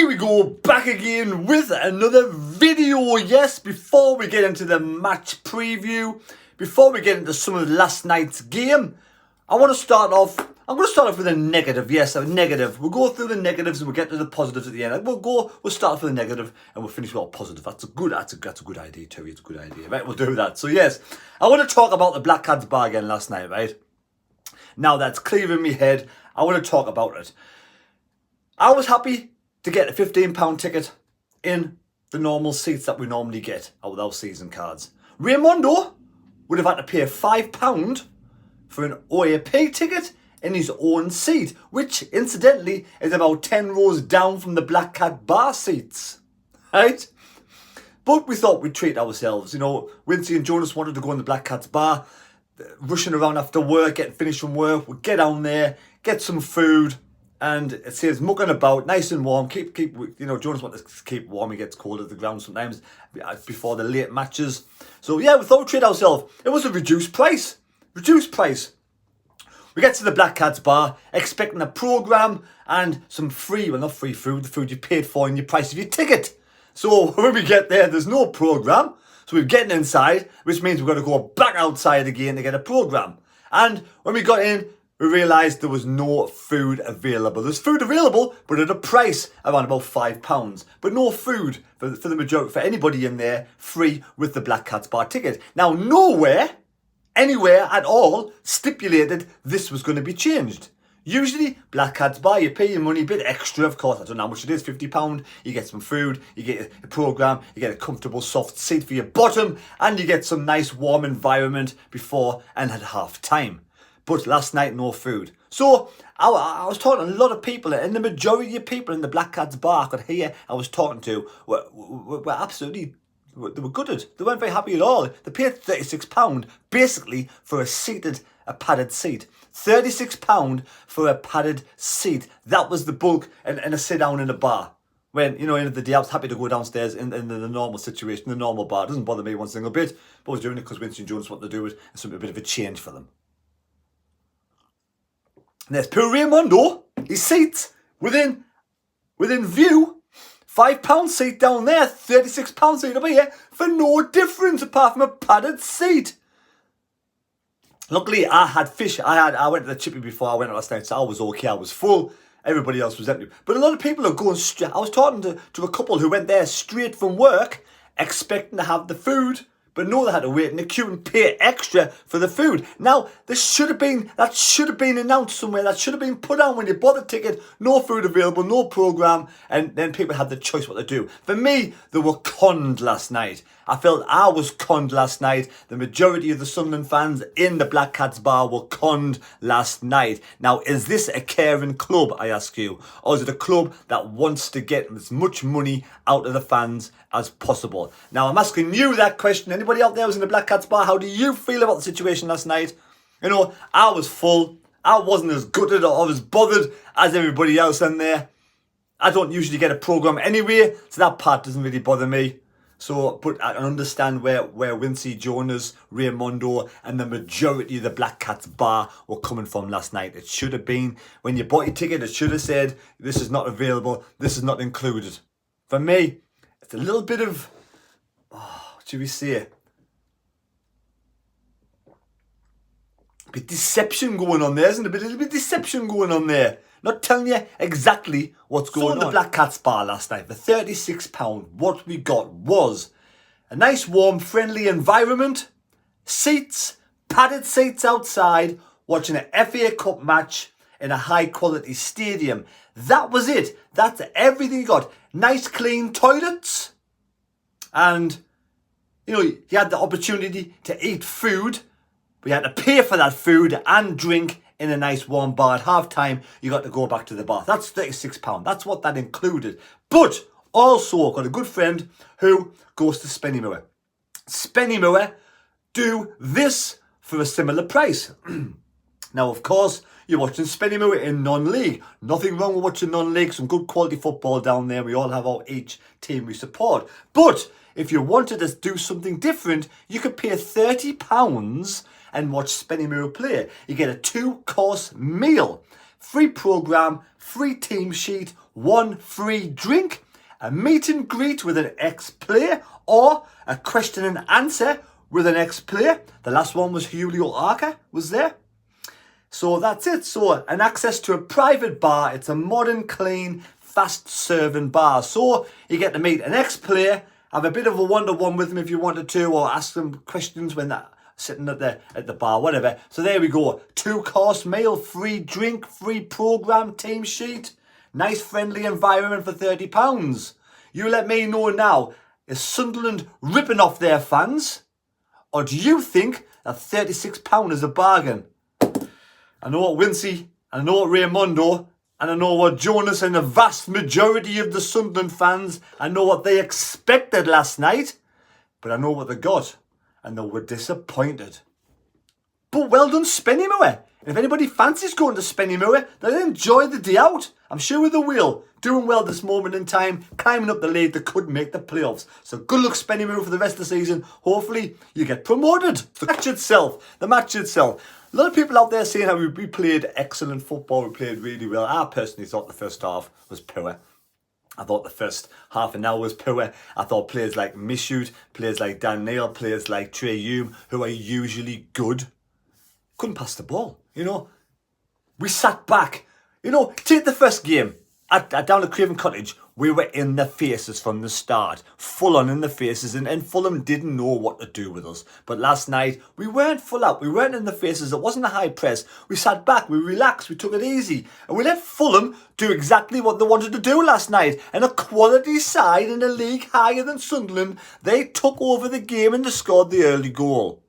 Here we go, back again with another video. Yes, before we get into the match preview, before we get into some of last night's game, I'm going to start off with a negative. Yes, a negative. We'll go through the negatives and we'll get to the positives at the end. We'll start off with a negative and we'll finish with a positive. That's a good idea, Terry. It's a good idea, right? We'll do that. So yes, I want to talk about the Black Cats bar again last night, right? Now that's clear in my head. I want to talk about it. I was happy to get a £15 ticket in the normal seats that we normally get out with our season cards. Raymondo would have had to pay £5 for an OAP ticket in his own seat, which incidentally is about 10 rows down from the Black Cat bar seats, right? But we thought we'd treat ourselves. You know, Wincy and Jonas wanted to go in the Black Cat's bar, rushing around after work, getting finished from work. We'd get down there, get some food, and it says mucking about, nice and warm. Keep. You know, Jonas wants to keep warm. He gets cold at the ground sometimes before the late matches. So yeah, we thought we'd treat ourselves. It was a reduced price. Reduced price. We get to the Black Cat's bar, expecting a programme and some free, well not free food, the food you paid for in your price of your ticket. So when we get there, there's no programme. So we're getting inside, which means we've got to go back outside again to get a programme. And when we got in, we realised there was no food available. There's food available, but at a price around about £5. But no food for the majority, for anybody in there, free with the Black Cat's bar ticket. Now, nowhere, anywhere at all, stipulated this was going to be changed. Usually, Black Cat's bar, you pay your money, a bit extra, of course, I don't know how much it is, £50, you get some food, you get a programme, you get a comfortable soft seat for your bottom, and you get some nice warm environment before and at half time. But last night, no food. So, I was talking to a lot of people, and the majority of people in the Black Cat's bar I could hear I was talking to were absolutely, they were gutted. They weren't very happy at all. They paid £36 basically for a padded seat. £36 for a padded seat. That was the bulk and a sit down in a bar. When, you know, end of the day, I was happy to go downstairs in the normal situation, the normal bar. It doesn't bother me one single bit. But I was doing it because Winston Jones wanted to do it and a bit of a change for them. And there's poor Raymondo. His seat within view. £5 seat down there, £36 seat over here for no difference apart from a padded seat. Luckily, I had fish. I went to the chippy before I went last night, so I was okay. I was full. Everybody else was empty. But a lot of people are going straight. I was talking to a couple who went there straight from work, expecting to have the food, but no, they had to wait in the queue and pay extra for the food. Now, that should have been announced somewhere. That should have been put on when you bought the ticket. No food available, no programme, and then people had the choice what to do. For me, they were conned last night. I felt I was conned last night. The majority of the Sunderland fans in the Black Cat's bar were conned last night. Now, is this a caring club, I ask you? Or is it a club that wants to get as much money out of the fans as possible? Now, I'm asking you that question. Anybody out there who's in the Black Cat's bar, how do you feel about the situation last night? You know, I was full. I wasn't as gutted or as bothered as everybody else in there. I don't usually get a programme anyway, so that part doesn't really bother me. So, but I understand where Wincy, Jonas, Raymondo and the majority of the Black Cat's bar were coming from last night. It should have been, when you bought your ticket, it should have said, this is not available, this is not included. For me, it's a little bit of, what should we say? A bit deception going on there, isn't it? A little bit deception going on there. Not telling you exactly what's going on. So in the Black Cat's bar last night, for £36, what we got was a nice, warm, friendly environment, seats, padded seats outside, watching an FA Cup match in a high-quality stadium. That was it. That's everything you got. Nice, clean toilets. And, you know, you had the opportunity to eat food. We had to pay for that food and drink in a nice warm bar. At half time, you got to go back to the bar. That's £36. That's what that included. But also, I've got a good friend who goes to Spennymoor. Spennymoor do this for a similar price. Now, of course, you're watching Spennymoor in non-league. Nothing wrong with watching non-league. Some good quality football down there. We all have our each team we support. But if you wanted to do something different, you could pay £30 and watch Spennymoor play. You get a 2-course meal, free programme, free team sheet, one free drink, a meet and greet with an ex-player, or a question and answer with an ex-player. The last one was Julio Arca was there. So that's it. So an access to a private bar. It's a modern, clean, fast-serving bar. So you get to meet an ex-player, have a bit of a one-to-one with them if you wanted to, or ask them questions when they're sitting at the bar, whatever. So there we go. 2-course meal, free drink, free programme, team sheet. Nice friendly environment for £30. You let me know now, is Sunderland ripping off their fans? Or do you think that £36 is a bargain? I know what Wincy, I know what Raymondo, and I know what Jonas and the vast majority of the Sunderland fans, I know what they expected last night. But I know what they got, and they were disappointed. But well done, Spennymoor. If anybody fancies going to Spennymoor, they'll enjoy the day out. I'm sure they will. Doing well this moment in time, climbing up the league, they could make the playoffs. So good luck, Spennymoor, for the rest of the season. Hopefully, you get promoted. The match itself. A lot of people out there saying how we played excellent football. We played really well. I personally thought the first half was poor. I thought the first half an hour was poor. I thought players like Mishoot, players like Dan Neil, players like Trey Hume, who are usually good, couldn't pass the ball. You know, we sat back. You know, take the first game down at Craven Cottage. We were in the faces from the start, full on in the faces, and Fulham didn't know what to do with us. But last night, we weren't full out. We weren't in the faces. It wasn't a high press. We sat back, we relaxed, we took it easy. And we let Fulham do exactly what they wanted to do last night. And a quality side in a league higher than Sunderland, they took over the game and they scored the early goal.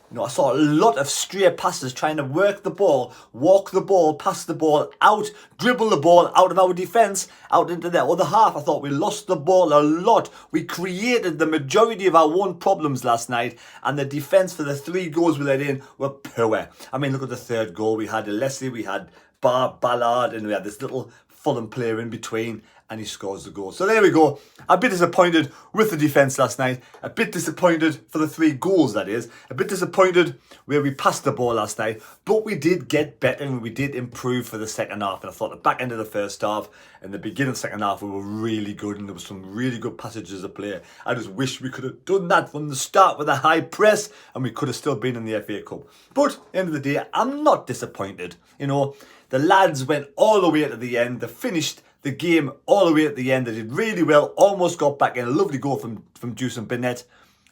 You know, I saw a lot of stray passes trying to work the ball, walk the ball, pass the ball out, dribble the ball out of our defence, out into the other half. I thought we lost the ball a lot. We created the majority of our own problems last night, and the defence for the 3 goals we let in were poor. I mean, look at the third goal. We had Leslie, we had Ballard, and we had this little Fulham player in between, and he scores the goal. So there we go. A bit disappointed with the defence last night. A bit disappointed for the 3 goals, that is. A bit disappointed where we passed the ball last night. But we did get better and we did improve for the second half. And I thought the back end of the first half and the beginning of the second half we were really good. And there was some really good passages of play. I just wish we could have done that from the start with a high press. And we could have still been in the FA Cup. But at the end of the day, I'm not disappointed. You know, the lads went all the way to the end. They finished the game all the way at the end. They did really well, almost got back in. A lovely goal from Juice and Bennett,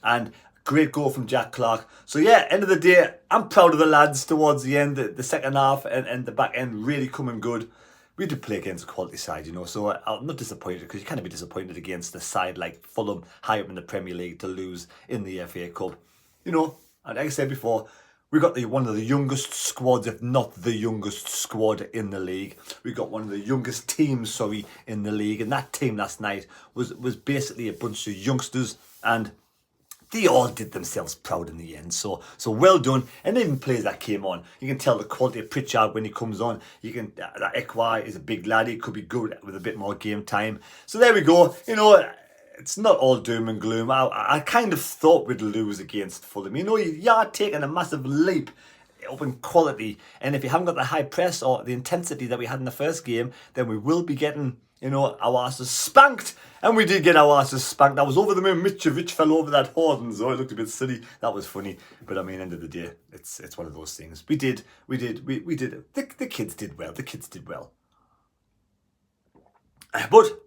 and great goal from Jack Clark. So yeah, end of the day, I'm proud of the lads towards the end, the second half and the back end really coming good. We did play against a quality side, you know, so I'm not disappointed, because you can't be disappointed against a side like Fulham, high up in the Premier League, to lose in the FA Cup. You know, and like I said before, we got one of the youngest squads, if not the youngest squad in the league. We got one of the youngest teams, in the league. And that team last night was basically a bunch of youngsters, and they all did themselves proud in the end. So well done. And even players that came on, you can tell the quality of Pritchard when he comes on. You can that Ekwa is a big lad. He could be good with a bit more game time. So there we go. You know, it's not all doom and gloom. I kind of thought we'd lose against Fulham. You know, you are taking a massive leap up in quality. And if you haven't got the high press or the intensity that we had in the first game, then we will be getting, you know, our asses spanked. And we did get our asses spanked. I was over the moon. Mitrovic fell over that Horton, so it looked a bit silly. That was funny. But I mean, end of the day, it's one of those things. We did. The kids did well. The kids did well. But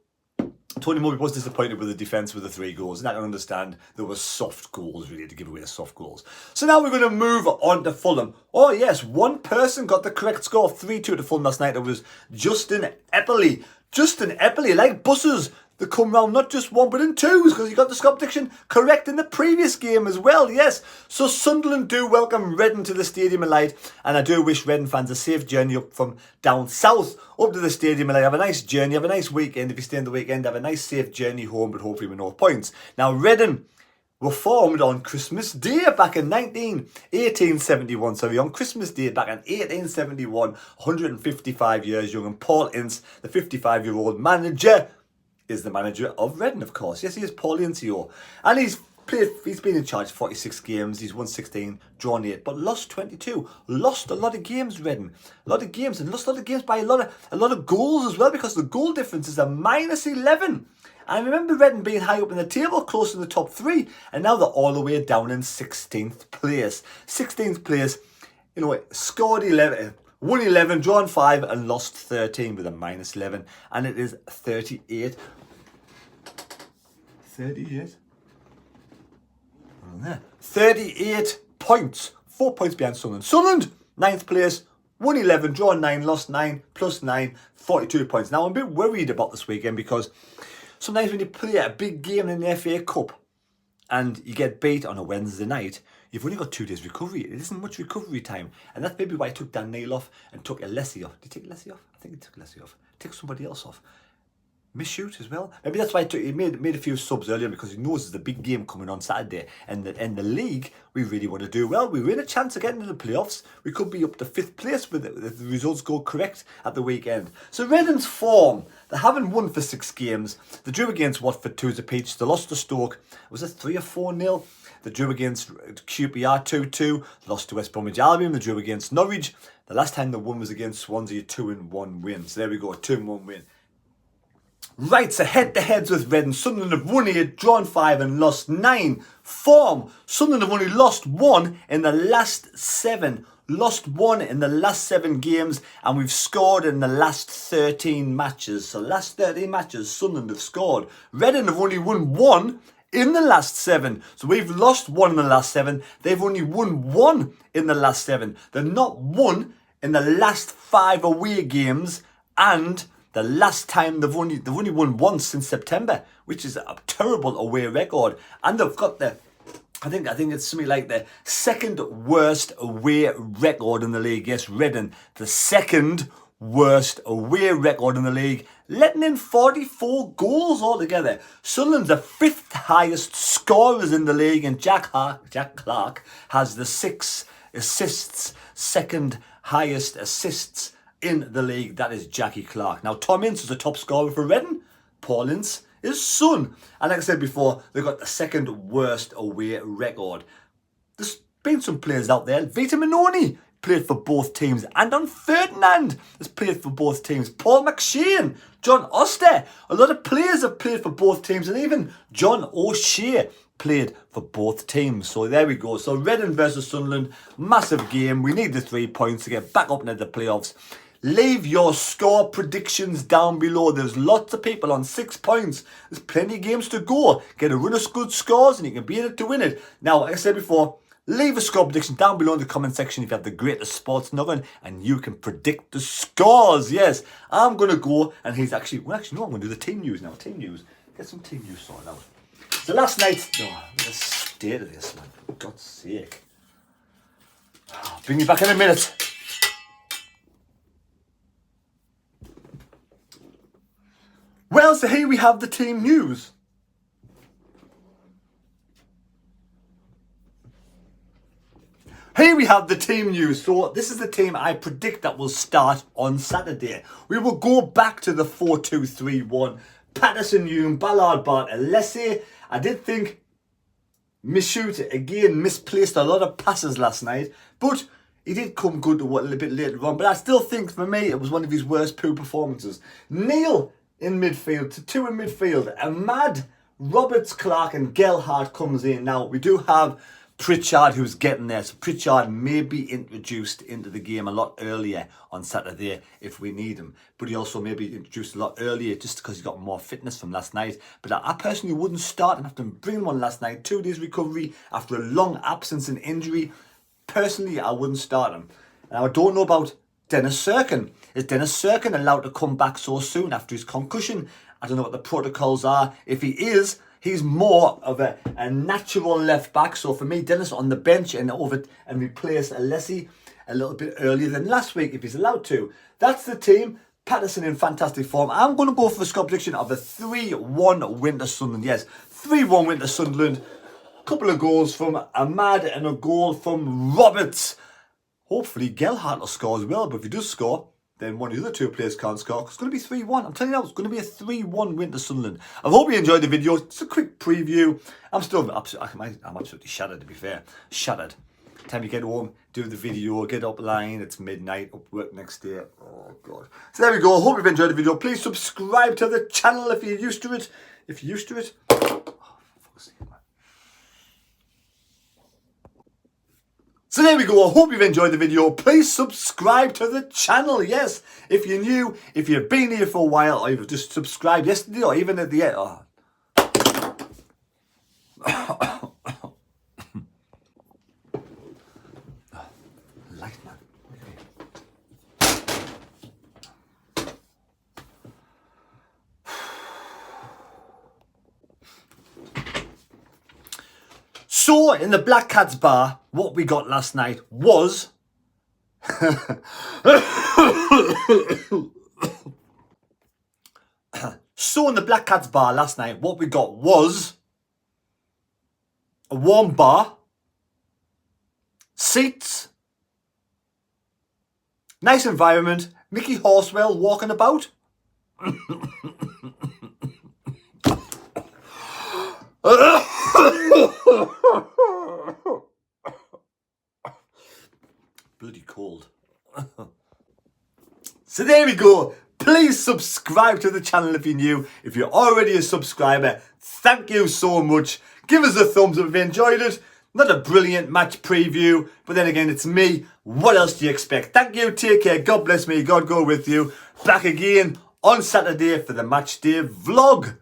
Tony Murphy was disappointed with the defence with the 3 goals, and I can understand there were soft goals, really, to give away the soft goals. So now we're going to move on to Fulham. Oh yes, one person got the correct score, 3-2 to Fulham last night. It was Justin Epperley. Justin Epperley, like buses, they come round not just 1 but in 2s, because he got the score prediction correct in the previous game as well, yes. So Sunderland do welcome Reading to the Stadium of Light, and I do wish Reading fans a safe journey up from down south up to the Stadium of Light. Have a nice journey, have a nice weekend. If you stay in the weekend, have a nice safe journey home, but hopefully with no points. Now Reading were formed on Christmas Day back in 1871. On Christmas Day back in 1871, 155 years young, and Paul Ince, the 55-year-old manager, is the manager of Reading, of course. Yes, he is Paul Ince, and he's He's been in charge 46 games. He's won 16, drawn 8, but lost 22. Lost a lot of games, Reading. A lot of games, and lost a lot of games by a lot of goals as well, because the goal difference is a -11. And I remember Reading being high up in the table, close to the top 3, and now they're all the way down in 16th place. 16th place, you know, scored 11, won 11, drawn 5, and lost 13 with a -11, and it is 38. 38 points. 4 points behind Sunderland. Sunderland, 9th place, won 11, drawn 9, lost 9, plus 9, 42 points. Now, I'm a bit worried about this weekend because sometimes when you play a big game in the FA Cup and you get beat on a Wednesday night, you've only got 2 days recovery. It isn't much recovery time. And that's maybe why I took Dan Neil off and took Alessi off. Did he take Alessi off? I think he took Alessi off. Took somebody else off. Mishoot as well. Maybe that's why he made a few subs earlier, because he knows there's a big game coming on Saturday. And in the league, we really want to do well. We win a chance of getting into the playoffs. We could be up to 5th place if the results go correct at the weekend. So Reading's form, they haven't won for 6 games. They drew against Watford 2-2. They lost to Stoke. Was it 3 or 4-0? They drew against QPR 2-2. Lost to West Bromwich Albion. They drew against Norwich. The last time they won was against Swansea, 2-1 win. So there we go, a 2-1 win. Right, so head-to-heads with Reading. Sunderland have won 8, drawn 5 and lost 9. Form, Sunderland have only lost 1 in the last 7. Lost 1 in the last 7 games, and we've scored in the last 13 matches. So last 13 matches, Sunderland have scored. Reading have only won 1 in the last 7. So we've lost 1 in the last 7. They've only won 1 in the last 7. They're not won in the last 5 away games, and the last time they've only won once since September, which is a terrible away record. And they've got I think it's something like the 2nd worst away record in the league. Yes, Reading, the 2nd worst away record in the league, letting in 44 goals altogether. Sunderland's the 5th highest scorers in the league, and Jack Clark has the 6 assists, 2nd highest assists in the league. That is Jackie Clark. Now, Tom Ince is the top scorer for Reading. Paul Ince is son. And like I said before, they've got the 2nd worst away record. There's been some players out there. Vita Minoni played for both teams. Anton Ferdinand has played for both teams. Paul McShane, John Oster. A lot of players have played for both teams. And even John O'Shea played for both teams. So there we go. So Reading versus Sunderland, massive game. We need the 3 points to get back up into the playoffs. Leave your score predictions down below. There's lots of people on 6 points. There's plenty of games to go. Get a run of good scores and you can be in it to win it. Now, like I said before, leave a score prediction down below in the comment section if you have the greatest sports noggin and you can predict the scores. Yes, I'm going to go, and he's actually, no, I'm going to do the team news now. Team news. Get some team news sorted out. So last night, the state of this, man. For God's sake. I'll bring you back in a minute. Well, so here we have the team news. Here we have the team news. So this is the team I predict that will start on Saturday. We will go back to the 4-2-3-1. Patterson, Hume, Ballard, Bart, Alessi. I did think Mishoot again misplaced a lot of passes last night, but he did come good a little bit later on. But I still think for me it was one of his worst poor performances. Neil in midfield, to 2 in midfield. Ahmad, Roberts, Clark and Gelhardt comes in. Now we do have Pritchard who's getting there. So Pritchard may be introduced into the game a lot earlier on Saturday if we need him. But he also may be introduced a lot earlier just because he's got more fitness from last night. But I personally wouldn't start him after bringing him on last night. 2 days recovery after a long absence and injury. Personally, I wouldn't start him. Now I don't know about Dennis Serkin. Is Dennis Serkin allowed to come back so soon after his concussion? I don't know what the protocols are. If he is, he's more of a natural left back. So for me, Dennis on the bench and replace Alessi a little bit earlier than last week if he's allowed to. That's the team. Patterson in fantastic form. I'm going to go for the score prediction of a 3-1 win to Sunderland. Yes, 3-1 win to Sunderland. A couple of goals from Ahmad and a goal from Roberts. Hopefully Gelhardt will score as well, but if he does score, then one of the other two players can't score. It's going to be 3-1. I'm telling you now, it's going to be a 3-1 win to Sunderland. I hope you enjoyed the video. It's a quick preview. I'm absolutely shattered, to be fair. Shattered. Time you get home, do the video, get up line, it's midnight, up work next day. Oh, God. So there we go. I hope you've enjoyed the video. Please subscribe to the channel if you're used to it. If you're used to it. Oh, fuck's sake, man. So there we go. I hope you've enjoyed the video. Please subscribe to the channel. Yes, if you're new, if you've been here for a while, or you've just subscribed yesterday, or even at the end. Oh. Light, man. So, in the Black Cats bar, what we got last night was... So, in the Black Cats bar last night, what we got was... a warm bar, seats, nice environment, Mickey Horsewell walking about. Bloody cold. So there we go. Please subscribe to the channel if you're new. If you're already a subscriber, thank you so much. Give us a thumbs up if you enjoyed it. Not a brilliant match preview, but then again, it's me. What else do you expect? Thank you. Take care. God bless me. God go with you. Back again on Saturday for the match day vlog.